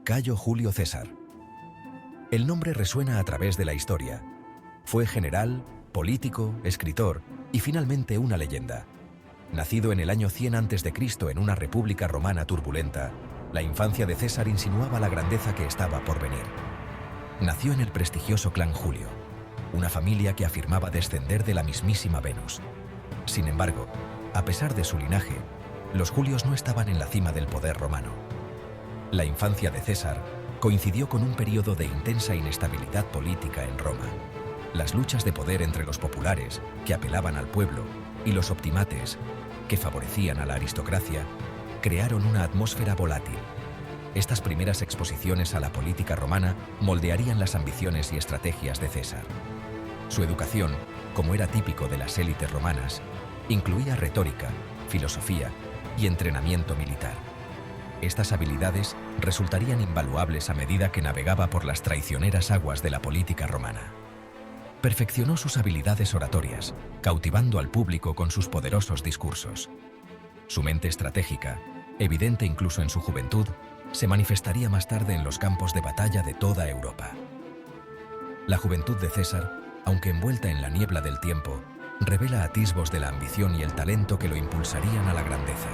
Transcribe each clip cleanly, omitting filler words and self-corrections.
Cayo Julio César. El nombre resuena a través de la historia. Fue general, político, escritor y finalmente una leyenda. Nacido en el año 100 a.C. en una república romana turbulenta, la infancia de César insinuaba la grandeza que estaba por venir. Nació en el prestigioso clan Julio, una familia que afirmaba descender de la mismísima Venus. Sin embargo, a pesar de su linaje, los Julios no estaban en la cima del poder romano. La infancia de César coincidió con un periodo de intensa inestabilidad política en Roma. Las luchas de poder entre los populares, que apelaban al pueblo, y los optimates, que favorecían a la aristocracia, crearon una atmósfera volátil. Estas primeras exposiciones a la política romana moldearían las ambiciones y estrategias de César. Su educación, como era típico de las élites romanas, incluía retórica, filosofía y entrenamiento militar. Estas habilidades resultarían invaluables a medida que navegaba por las traicioneras aguas de la política romana. Perfeccionó sus habilidades oratorias, cautivando al público con sus poderosos discursos. Su mente estratégica, evidente incluso en su juventud, se manifestaría más tarde en los campos de batalla de toda Europa. La juventud de César, aunque envuelta en la niebla del tiempo, revela atisbos de la ambición y el talento que lo impulsarían a la grandeza.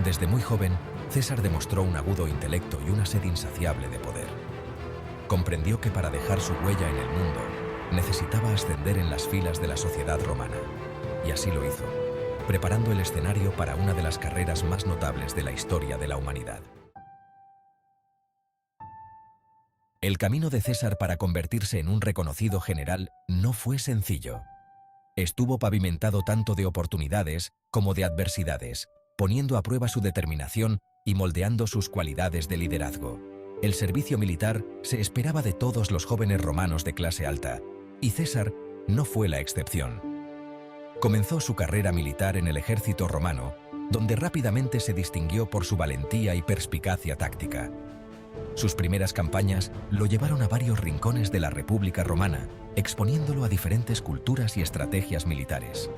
Desde muy joven, César demostró un agudo intelecto y una sed insaciable de poder. Comprendió que para dejar su huella en el mundo, necesitaba ascender en las filas de la sociedad romana, y así lo hizo, preparando el escenario para una de las carreras más notables de la historia de la humanidad. El camino de César para convertirse en un reconocido general no fue sencillo. Estuvo pavimentado tanto de oportunidades como de adversidades, poniendo a prueba su determinación y moldeando sus cualidades de liderazgo. El servicio militar se esperaba de todos los jóvenes romanos de clase alta, y César no fue la excepción. Comenzó su carrera militar en el ejército romano, donde rápidamente se distinguió por su valentía y perspicacia táctica. Sus primeras campañas lo llevaron a varios rincones de la República Romana, exponiéndolo a diferentes culturas y estrategias militares.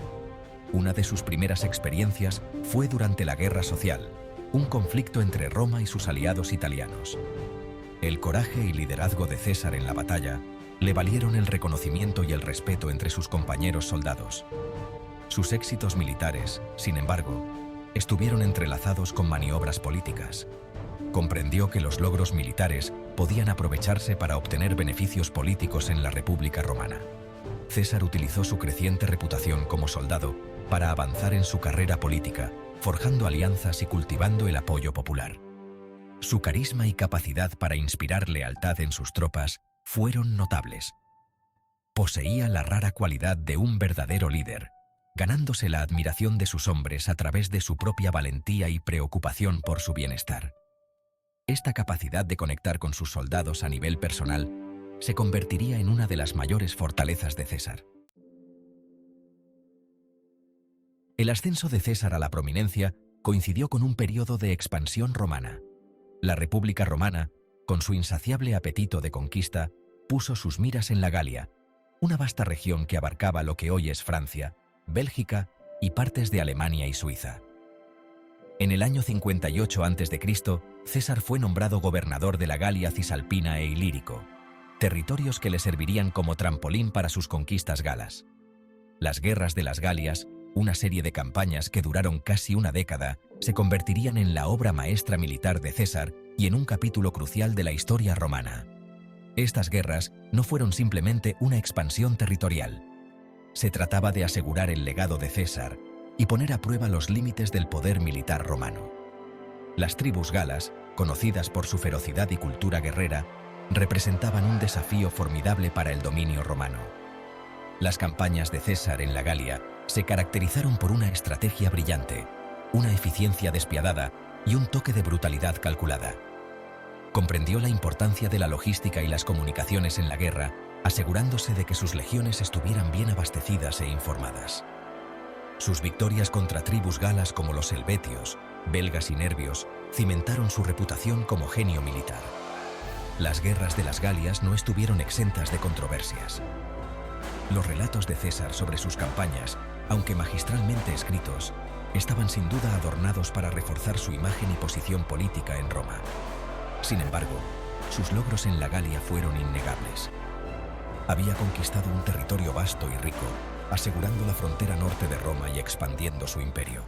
Una de sus primeras experiencias fue durante la Guerra Social, un conflicto entre Roma y sus aliados italianos. El coraje y liderazgo de César en la batalla le valieron el reconocimiento y el respeto entre sus compañeros soldados. Sus éxitos militares, sin embargo, estuvieron entrelazados con maniobras políticas. Comprendió que los logros militares podían aprovecharse para obtener beneficios políticos en la República Romana. César utilizó su creciente reputación como soldado para avanzar en su carrera política, forjando alianzas y cultivando el apoyo popular. Su carisma y capacidad para inspirar lealtad en sus tropas fueron notables. Poseía la rara cualidad de un verdadero líder, ganándose la admiración de sus hombres a través de su propia valentía y preocupación por su bienestar. Esta capacidad de conectar con sus soldados a nivel personal se convertiría en una de las mayores fortalezas de César. El ascenso de César a la prominencia coincidió con un periodo de expansión romana. La República Romana, con su insaciable apetito de conquista, puso sus miras en la Galia, una vasta región que abarcaba lo que hoy es Francia, Bélgica y partes de Alemania y Suiza. En el año 58 a.C., César fue nombrado gobernador de la Galia Cisalpina e Ilírico, territorios que le servirían como trampolín para sus conquistas galas. Las guerras de las Galias, una serie de campañas que duraron casi una década, se convertirían en la obra maestra militar de César y en un capítulo crucial de la historia romana. Estas guerras no fueron simplemente una expansión territorial. Se trataba de asegurar el legado de César y poner a prueba los límites del poder militar romano. Las tribus galas, conocidas por su ferocidad y cultura guerrera, representaban un desafío formidable para el dominio romano. Las campañas de César en la Galia se caracterizaron por una estrategia brillante, una eficiencia despiadada y un toque de brutalidad calculada. Comprendió la importancia de la logística y las comunicaciones en la guerra, asegurándose de que sus legiones estuvieran bien abastecidas e informadas. Sus victorias contra tribus galas como los helvetios, belgas y nervios cimentaron su reputación como genio militar. Las guerras de las Galias no estuvieron exentas de controversias. Los relatos de César sobre sus campañas, aunque magistralmente escritos, estaban sin duda adornados para reforzar su imagen y posición política en Roma. Sin embargo, sus logros en la Galia fueron innegables. Había conquistado un territorio vasto y rico, asegurando la frontera norte de Roma y expandiendo su imperio.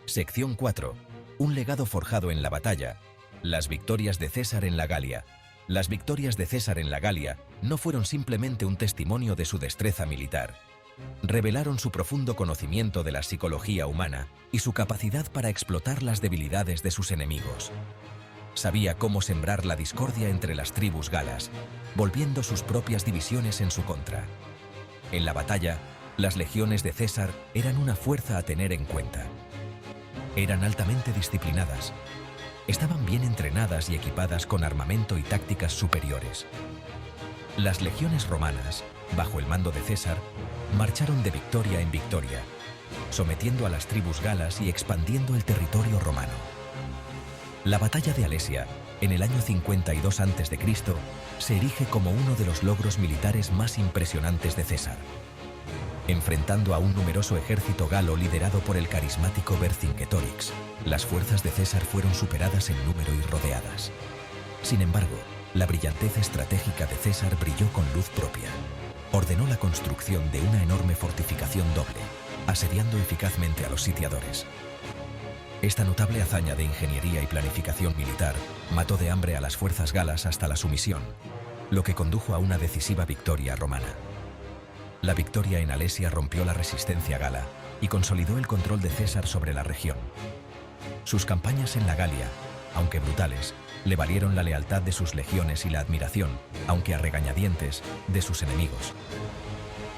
Sección 4. Un legado forjado en la batalla. Las victorias de César en la Galia. Las victorias de César en la Galia no fueron simplemente un testimonio de su destreza militar. Revelaron su profundo conocimiento de la psicología humana y su capacidad para explotar las debilidades de sus enemigos. Sabía cómo sembrar la discordia entre las tribus galas, volviendo sus propias divisiones en su contra. En la batalla, las legiones de César eran una fuerza a tener en cuenta. Eran altamente disciplinadas. Estaban bien entrenadas y equipadas con armamento y tácticas superiores. Las legiones romanas, bajo el mando de César, marcharon de victoria en victoria, sometiendo a las tribus galas y expandiendo el territorio romano. La batalla de Alesia, en el año 52 a.C., se erige como uno de los logros militares más impresionantes de César. Enfrentando a un numeroso ejército galo liderado por el carismático Vercingetorix, las fuerzas de César fueron superadas en número y rodeadas. Sin embargo, la brillantez estratégica de César brilló con luz propia. Ordenó la construcción de una enorme fortificación doble, asediando eficazmente a los sitiadores. Esta notable hazaña de ingeniería y planificación militar mató de hambre a las fuerzas galas hasta la sumisión, lo que condujo a una decisiva victoria romana. La victoria en Alesia rompió la resistencia gala y consolidó el control de César sobre la región. Sus campañas en la Galia, aunque brutales, le valieron la lealtad de sus legiones y la admiración, aunque a regañadientes, de sus enemigos.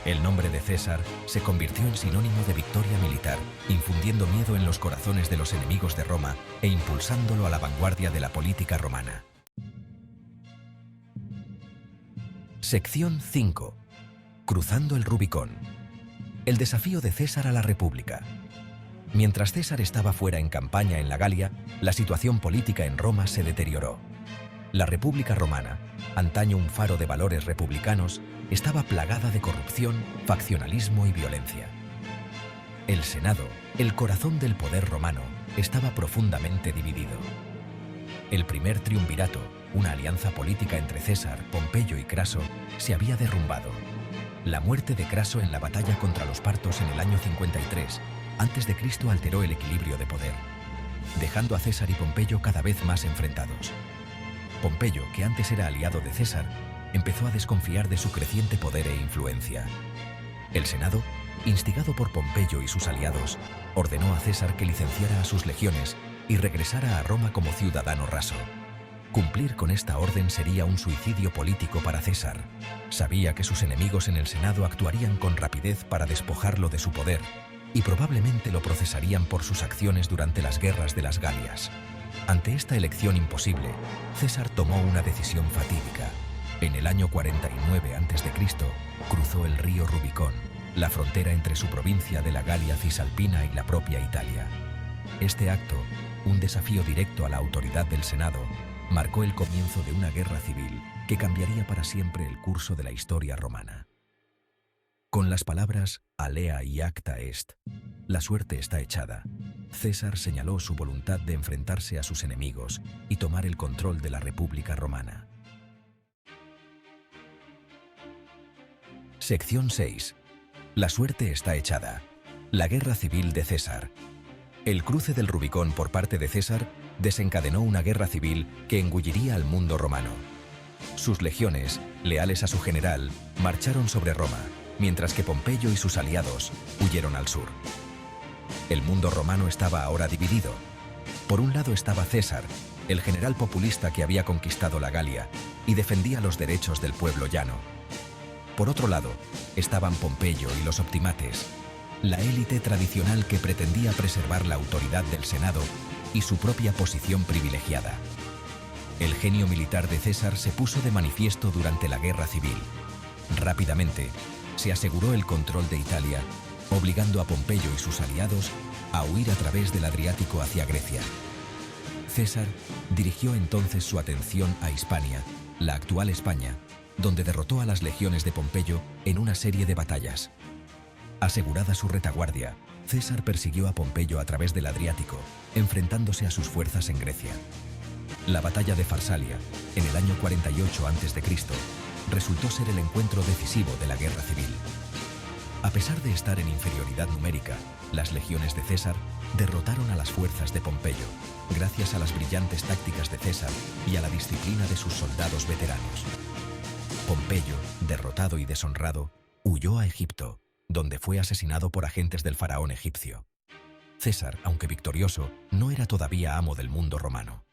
El nombre de César se convirtió en sinónimo de victoria militar, infundiendo miedo en los corazones de los enemigos de Roma e impulsándolo a la vanguardia de la política romana. Sección 5. Cruzando el Rubicón. El desafío de César a la República. Mientras César estaba fuera en campaña en la Galia, la situación política en Roma se deterioró. La República Romana, antaño un faro de valores republicanos, estaba plagada de corrupción, faccionalismo y violencia. El Senado, el corazón del poder romano, estaba profundamente dividido. El primer triunvirato, una alianza política entre César, Pompeyo y Craso, se había derrumbado. La muerte de Craso en la batalla contra los partos en el año 53 a.C. alteró el equilibrio de poder, dejando a César y Pompeyo cada vez más enfrentados. Pompeyo, que antes era aliado de César, empezó a desconfiar de su creciente poder e influencia. El Senado, instigado por Pompeyo y sus aliados, ordenó a César que licenciara a sus legiones y regresara a Roma como ciudadano raso. Cumplir con esta orden sería un suicidio político para César. Sabía que sus enemigos en el Senado actuarían con rapidez para despojarlo de su poder y probablemente lo procesarían por sus acciones durante las guerras de las Galias. Ante esta elección imposible, César tomó una decisión fatídica. En el año 49 a.C., cruzó el río Rubicón, la frontera entre su provincia de la Galia Cisalpina y la propia Italia. Este acto, un desafío directo a la autoridad del Senado, marcó el comienzo de una guerra civil que cambiaría para siempre el curso de la historia romana. Con las palabras alea y acta est, la suerte está echada, César señaló su voluntad de enfrentarse a sus enemigos y tomar el control de la República Romana. Sección 6. La suerte está echada. La guerra civil de César. El cruce del Rubicón por parte de César desencadenó una guerra civil que engulliría al mundo romano. Sus legiones, leales a su general, marcharon sobre Roma, mientras que Pompeyo y sus aliados huyeron al sur. El mundo romano estaba ahora dividido. Por un lado estaba César, el general populista que había conquistado la Galia y defendía los derechos del pueblo llano. Por otro lado, estaban Pompeyo y los optimates, la élite tradicional que pretendía preservar la autoridad del Senado y su propia posición privilegiada. El genio militar de César se puso de manifiesto durante la guerra civil. Rápidamente, se aseguró el control de Italia, obligando a Pompeyo y sus aliados a huir a través del Adriático hacia Grecia. César dirigió entonces su atención a Hispania, la actual España, donde derrotó a las legiones de Pompeyo en una serie de batallas. Asegurada su retaguardia, César persiguió a Pompeyo a través del Adriático, enfrentándose a sus fuerzas en Grecia. La batalla de Farsalia, en el año 48 a.C., resultó ser el encuentro decisivo de la guerra civil. A pesar de estar en inferioridad numérica, las legiones de César derrotaron a las fuerzas de Pompeyo, gracias a las brillantes tácticas de César y a la disciplina de sus soldados veteranos. Pompeyo, derrotado y deshonrado, huyó a Egipto, donde fue asesinado por agentes del faraón egipcio. César, aunque victorioso, no era todavía amo del mundo romano.